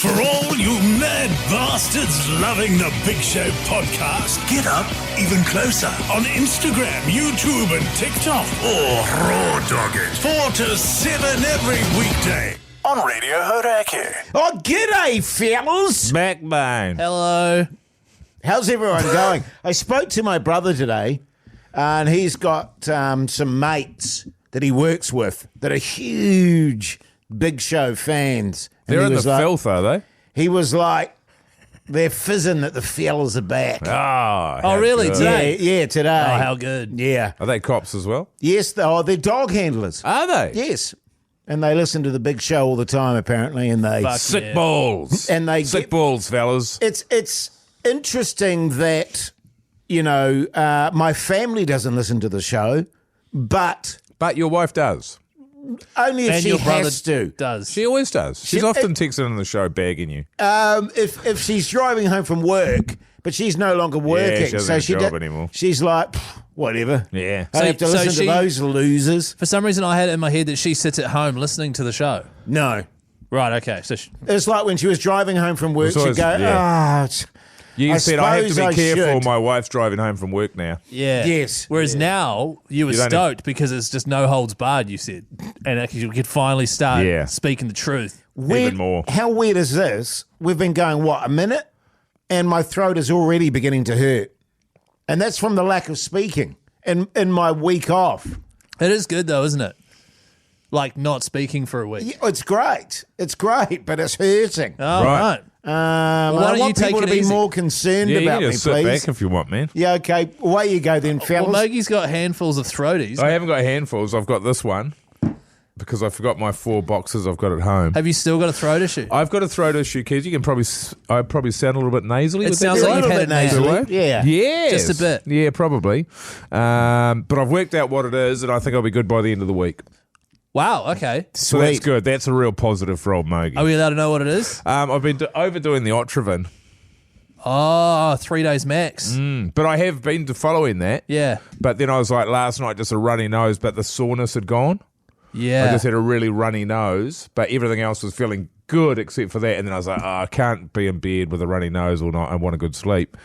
For all you mad bastards loving the Big Show podcast, get up even closer on Instagram, YouTube and TikTok. Or raw dog it 4 to 7 every weekday on Radio Hauraki. Oh, g'day, fellas. Backbone. Hello. How's everyone going? I spoke to my brother today, and he's got some mates that he works with that are huge Big Show fans. And They're he in the was like- filth, are they? He was like, they're fizzing that the fellas are back. Oh, really? good. Today? Yeah, today. Oh, how good. Yeah. Are they cops as well? Yes, they're dog handlers. Are they? Yes. And they listen to the Big Show all the time, apparently, and they... Fuck Sick yeah. balls. And they Sick get- balls, fellas. It's interesting that, you know, my family doesn't listen to the show, but But your wife does. only if And she your brother has to. does. She always does. She's often texting in the show bagging you. If she's driving home from work, but she's no longer working, she doesn't so have a she job anymore. She's like, "Pff, whatever. Yeah. I don't have to So listen to she- those losers. For some reason, I had it in my head that she sits at home listening to the show. No, Right, okay. So it's like when she was driving home from work, It's she'd always- go, yeah. "Ah." You I said, I have to suppose I be careful. should. My wife's driving home from work now. yeah. Yes. Whereas now, you were You don't stoked because it's just no holds barred, you said. And actually you could finally start Yeah. speaking the truth. Weird, more. How weird is this? We've been going, what, a minute? And my throat is already beginning to hurt. And that's from the lack of speaking in my week off. It is good, though, isn't it? Like not speaking for a week. Yeah, it's great. It's great, but it's hurting. Oh, Right. right. I why don't you want take people it to be easy? more concerned Yeah, you about can me, just sit please. back if you want, man. Yeah, okay. Away you go then, Well, fellas. Mogi's got handfuls of throaties. I haven't got handfuls. I've got this one because I forgot my 4 boxes I've got at home. Have you still got a throat issue? I've got a throat issue, Keyzie. You can probably, I probably sound a little bit nasally. It with that. sounds You're like a you've little had bit it now. nasally. Yeah. Yes. Just a bit. Yeah, probably. But I've worked out what it is, and I think I'll be good by the end of the week. Wow, okay. So that's Sweet. good. That's a real positive for old Mogi. Are we allowed to know what it is? I've been overdoing the Otrivin, Oh, 3 days max. but I have been following that. Yeah. But then I was like, last night, just a runny nose, but the soreness had gone. Yeah. I just had a really runny nose, but everything else was feeling good except for that. And then I was like, I can't be in bed with a runny nose all night. I want a good sleep.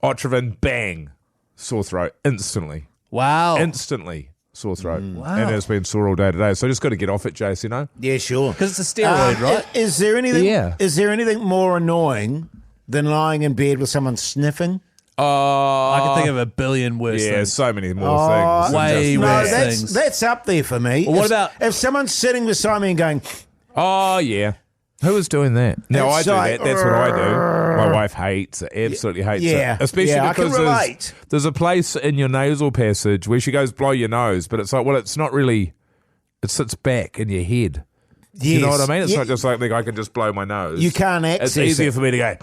Otrivin, bang, sore throat instantly. Wow. Instantly sore throat. Wow. And it's been sore all day today. So I just got to get off it, Jace, you know? Yeah, sure. Because it's a steroid, right? Is there anything? Yeah. Is there anything more annoying than lying in bed with someone sniffing? I can think of a billion worse Yeah, things. so many more things. than way just- worse. No, Worst that's things. that's up there for me. Well, what If- about- if someone's sitting beside me and going, Oh, yeah. Who was doing that? No, I It's do like, that. That's what I do. My wife hates it, absolutely hates Yeah. it. Especially Yeah, I can because relate. there's a place in your nasal passage where she goes, blow your nose, but it's like, well, it's not really, it sits back in your head. yes. You know what I mean? It's Yeah, not just like I can just blow my nose. You can't access It's easier it. for me to go,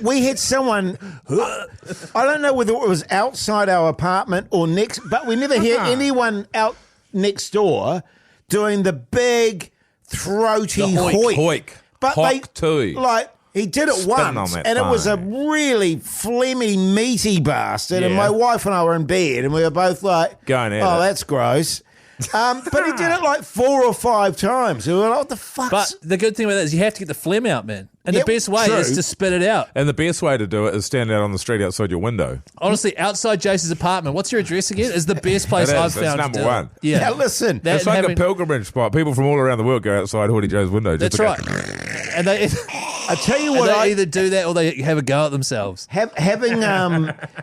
we had someone, I don't know whether it was outside our apartment or next, but we never hear anyone out next door doing the big throaty The hoik. hoik. But Hoik too. like, he did it Spitting once, on that and it was a phone. really phlegmy, meaty bastard. And Yeah. my wife and I were in bed, and we were both like, Going at "Oh, it. that's gross." But he did it like 4 or 5 times. We were like, "What the fuck?" But the good thing about that is you have to get the phlegm out, man. And Yeah, the best way true. is to spit it out. and the best way to do it is stand out on the street outside your window. Honestly, outside Jace's apartment, what's your address again? Is the best place It is. I've It's found to number do it. one. Yeah. Now listen, That It's like having- a pilgrimage spot. People from all around the world go outside Haughty Joe's window. Just That's to go, right. And they, I tell you and what, they either do that or they have a go at themselves. having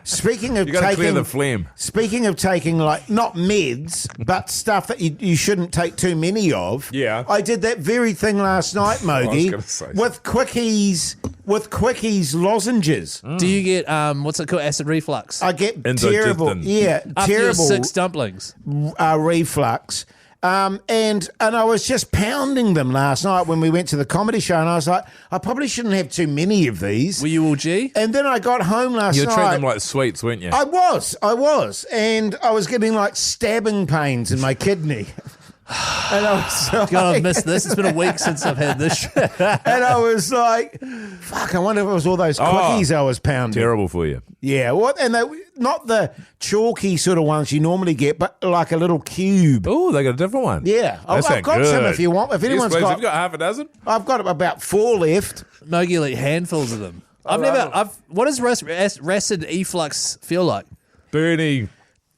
speaking of You got to clear taking the phlegm. Speaking of taking, like, not meds, but stuff that you shouldn't take too many of. Yeah. I did that very thing last night, Mogi, gonna say with Quickies lozenges. Do you get, what's it called, acid reflux? I get Indigestion. terrible, After your terrible 6 dumplings. reflux. And I was just pounding them last night when we went to the comedy show, and I was like, I probably shouldn't have too many of these. Were you all G? And then I got home last You night. were treating them like sweets, weren't you? I was, and I was getting like stabbing pains in my kidney. And I was like, God, I've missed this. It's been a week since I've had this shit. and I was like, fuck, I wonder if it was all those quickies I was pounding. Terrible for you. Yeah, what? And they, not the chalky sort of ones you normally get, but like a little cube. Oh, they got a different one. Yeah, They I've sound got good. some if you want. If Yes, anyone's please. got, Have you got half a dozen? I've got about 4 left. Minogue will eat handfuls of them. What does rancid efflux feel like? Burny,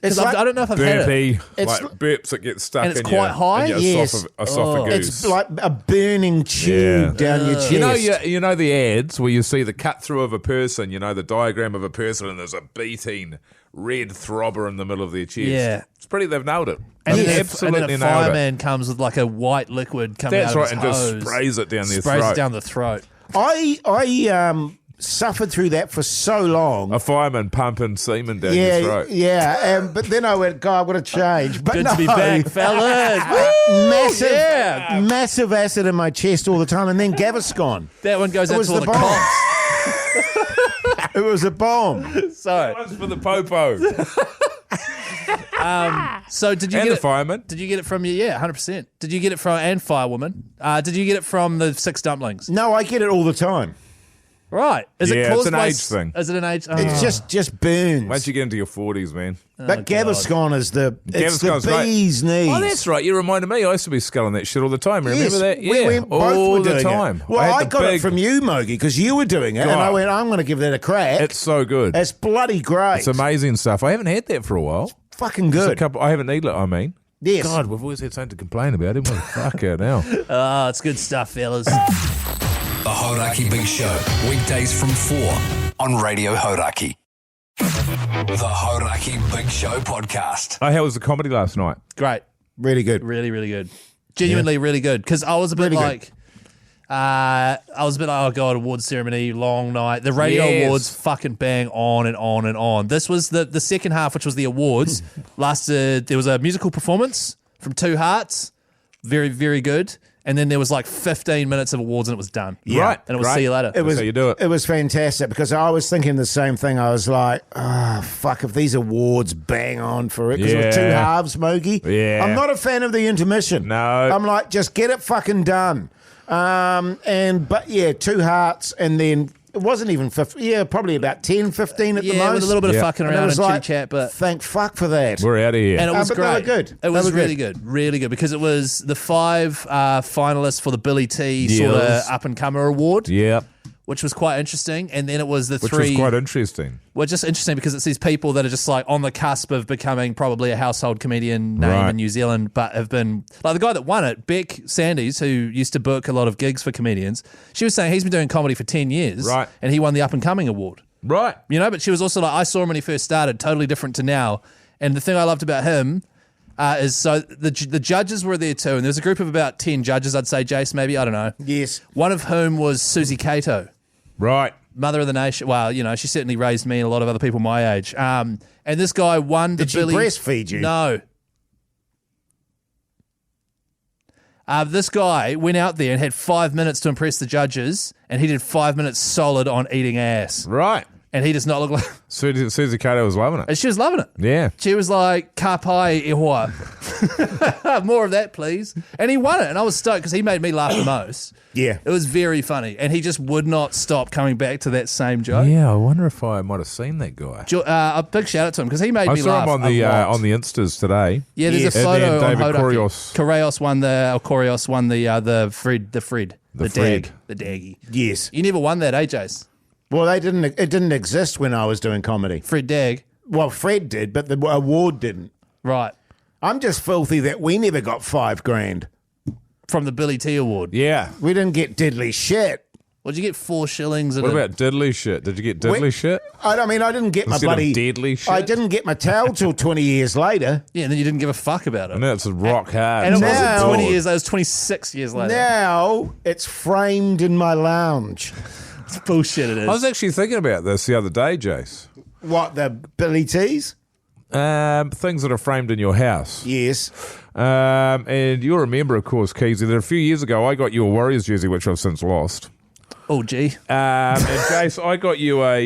It's 'Cause like, I don't know if I've had it. burpy, It's- like burps that get stuck And it's in quite high? in your Yes. esophagus. it's like a burning tube down your chest. You know the ads where you see the cut through of a person, you know the diagram of a person, and there's a beating red throbber in the middle of their chest. Yeah. It's pretty. They've nailed it. And They've then absolutely a nailed it. fireman comes with like a white liquid coming That's out right, of and his just hose. sprays it down their Sprays throat. it down the throat. I suffered through that for so long. A fireman pumping semen down your throat. Yeah, but then I went, God, what a change. But Good no, to be back, fellas. massive, Yeah. massive acid in my chest all the time, and then Gaviscon. That one goes It out was to all the the bomb. cops. It was a bomb. So, One's for the popo so did you and get the it? fireman. Did you get it from your 100%? Did you get it from and firewoman? Did you get it from the 6 dumplings? No, I get it all the time. Right. Is Yeah, it it's caused an by age thing. Is it an age? It's just burns. Once you get into your 40s, man. But Gaviscon is the Gaviscon's great. bee's knees. Oh, that's right. You reminded me. I used to be sculling that shit all the time. Remember Yes, that? we Yeah, both all were the doing time. It. Well, had I the got it big- from you, Mogi, because you were doing it, and I God. went, I'm going to give that a crack. It's so good. It's bloody great. It's amazing stuff. I haven't had that for a while. fucking Just a good. couple. I haven't eaten it. I mean, Yes. God, we've always had something to complain about. Haven't we? Fuck it now. Oh, it's good stuff, fellas. The Hauraki Big Show, weekdays from 4 on Radio Hauraki. The Hauraki Big Show podcast. Oh, how was the comedy last night? Great. Really good. Really, really good. Genuinely really good. Because I was a bit Really good. like, oh God, awards ceremony, long night. The radio Yes. awards fucking bang on and on and on. This was the second half, which was the awards. Lasted, there was a musical performance from Two Hearts. Very, very good. And then there was like 15 minutes of awards and it was done. Yeah. Right. And it was Great. see you later. It was how you do it. It was fantastic because I was thinking the same thing. I was like, fuck, if these awards bang on for it. Because it was two Yeah. halves, Mogi. Yeah. I'm not a fan of the intermission. No. I'm like, just get it fucking done. But yeah, Two Hearts, and then it wasn't even 50, probably about 10, 15 at the Yeah, most. with a little bit of Yeah. fucking And it around was and like, chitty chat, but thank fuck for that. We're out of here. and it was but they were great. good. It They was were really good, really good because it was the 5 finalists for the Billy T sort of Yes. up and comer award, Yeah, which was quite interesting. And then it was the which 3. was quite interesting. Well, just interesting because it's these people that are just like on the cusp of becoming probably a household comedian name Right. in New Zealand, but have been like the guy that won it, Beck Sandys, who used to book a lot of gigs for comedians. She was saying he's been doing comedy for 10 years, Right. and he won the up and coming award. Right. You know, but she was also like, I saw him when he first started, totally different to now. And the thing I loved about him is so the judges were there too, and there was a group of about 10 judges, I'd say, Jace, maybe, I don't know. Yes. One of whom was Susie Cato, Right. mother of the nation. Well, you know, she certainly raised me and a lot of other people my age. And this guy won the Did she Billy. breastfeed you? No. This guy went out there and had 5 minutes to impress the judges, and he did 5 minutes solid on eating ass. Right. And he does not look like... Susie Cato was loving it. And she was loving it. Yeah. She was like, ka pai e hoa. More of that, please. And he won it. And I was stoked because he made me laugh the most. Yeah. It was very funny. And he just would not stop coming back to that same joke. Yeah, I wonder if I might have seen that guy. A big shout out to him because he made I me saw laugh him a lot. on the Instas today. Yeah, there's Yes. a And photo then on David Hauraki. Korios won the Fred, the Fred. dag, the daggy. Yes. You never won that, Jace? Well, it didn't exist when I was doing comedy. Fred Dag. Well, Fred did, but the award didn't. Right. I'm just filthy that we never got $5,000. From the Billy T Award. Yeah. We didn't get diddly shit. What did you get? 4 shillings? And What about diddly shit? Did you get diddly We- shit? I didn't get my Instead of bloody deadly shit? I didn't get my towel till 20 years later. Yeah, and then you didn't give a fuck about it. I know it's rock hard. And it Now- wasn't 20 years, that was 26 years later. Now it's framed in my lounge. It's bullshit, it is. I was actually thinking about this the other day, Jace. What, the Billy T's? Things that are framed in your house. Yes. And you'll remember, of course, Keyzie, that a few years ago I got you a Warriors jersey, which I've since lost. Oh, gee. And Jace, I got you a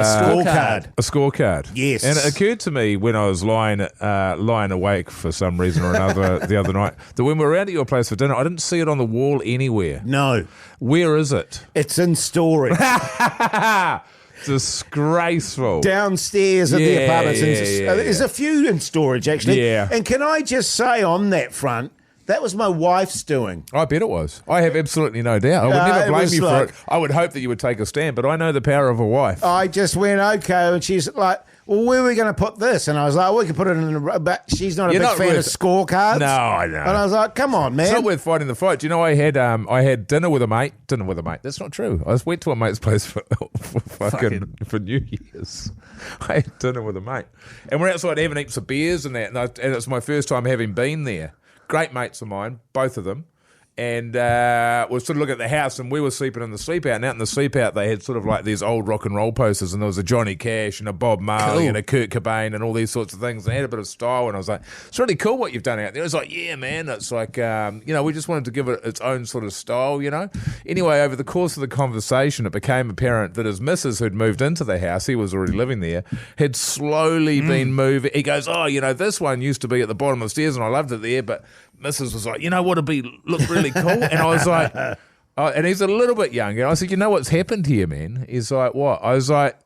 scorecard. A scorecard. Yes. And it occurred to me when I was lying awake for some reason or another the other night that when we were out at your place for dinner, I didn't see it on the wall anywhere. No. Where is it? It's in storage. Disgraceful. Downstairs at the apartments. Yeah. There's a few in storage, actually. Yeah. And can I just say on that front, that was my wife's doing. I bet it was. I have absolutely no doubt. I would never it blame was you like- for it. I would hope that you would take a stand, but I know the power of a wife. I just went, okay. And she's like, well, where are we going to put this? And I was like, we can put it in a... But she's not a You're big not fan of worth- scorecards. No, I know. And I was like, come on, man. It's not worth fighting the fight. Do you know, I had dinner with a mate. That's not true. I went to a mate's place for New Year's. I had dinner with a mate. And we're outside having heaps of beers and that. And it's my first time having been there. Great mates of mine, both of them. And we're sort of looking at the house, and we were sleeping in the sleep out. And out in the sleep out, they had sort of like these old rock and roll posters, and there was a Johnny Cash and a Bob Marley and a Kurt Cobain and all these sorts of things. They had a bit of style, and I was like, it's really cool what you've done out there. It was like, yeah, man. It's like, we just wanted to give it its own sort of style, you know. Anyway, over the course of the conversation, it became apparent that his missus, who'd moved into the house, he was already living there, had slowly been moving. He goes, this one used to be at the bottom of the stairs, and I loved it there, but Mrs. was like, what'd look really cool? And I was like, and he's a little bit younger. I said, you know what's happened here, man? He's like, what? I was like,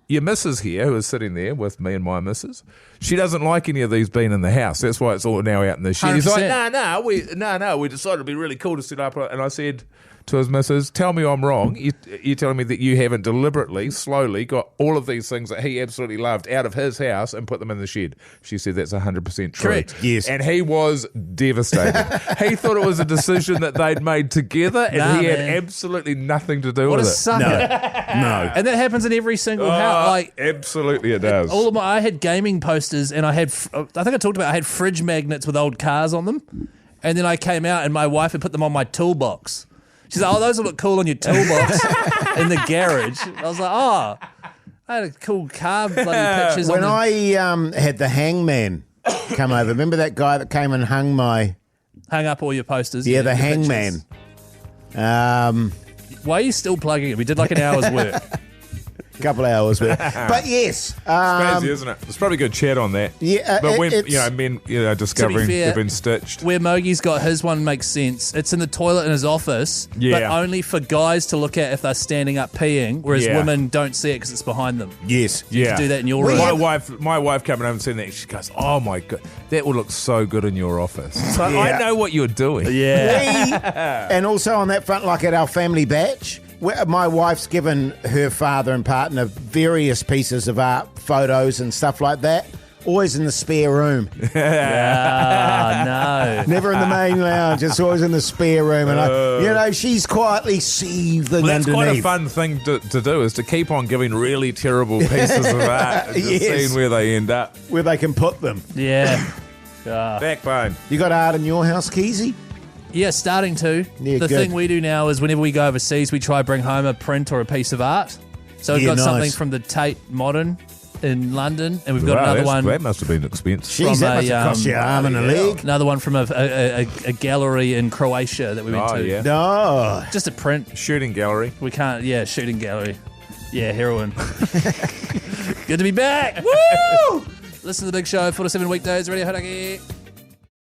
your missus here, who is sitting there with me and my missus, she doesn't like any of these being in the house. That's why it's all now out in the shed. He's like, we decided it'd be really cool to set up. And I said to his missus, tell me I'm wrong. You're telling me that you haven't deliberately, slowly got all of these things that he absolutely loved out of his house and put them in the shed. She said that's 100% true. Correct. Yes. And he was devastated. He thought it was a decision that they'd made together, and he had absolutely nothing to do What a with it. sucker. No. And that happens in every single house. Like, Absolutely it does. I had gaming posters, and I think I talked about I had fridge magnets with old cars on them. And then I came out, and my wife had put them on my toolbox. She's like, those will look cool on your toolbox in the garage. I was like, I had a cool car bloody pictures. When I had the hangman come over, remember that guy that came and hung up all your posters. the your hangman. pictures. Why are you still plugging it? We did like an hour's work. Couple of hours with it. But yes. Crazy, isn't it? There's probably good chat on that. Yeah, but when it's- men discovering fair, they've been stitched. Where Mogie's got his one makes sense. It's in the toilet in his office, but Yeah. only for guys to look at if they're standing up peeing, whereas Yeah. women don't see it because it's behind them. Yes. Yeah, do that in your room. My wife coming over and seeing that, she goes, "Oh my god, that would look so good in your office." So Yeah. I know what you're doing. Yeah. And also on that front, like at our family batch, my wife's given her father and partner various pieces of art, photos and stuff like that, always in the spare room. No. Never in the main lounge. It's always in the spare room. And, she's quietly seething Well, that's underneath. quite a fun thing to do, is to keep on giving really terrible pieces of art and just Yes. seeing where they end up. Where they can put them. Yeah. Backbone. You got art in your house, Keyzie? Yeah, starting to. Yeah, the good. thing we do now is whenever we go overseas, we try bring home a print or a piece of art. So we've Yeah, got nice. something from the Tate Modern in London, and we've got another one. That must have been expensive. Jeez, From that must have cost you an arm and a leg. Another one from a gallery in Croatia that we went Oh, to. yeah. No. Just a print. Shooting gallery. We can't. Yeah, shooting gallery. Yeah, heroin. Good to be back. Woo! Listen to the big show. 4 to 7 weekdays. Radio Hauraki.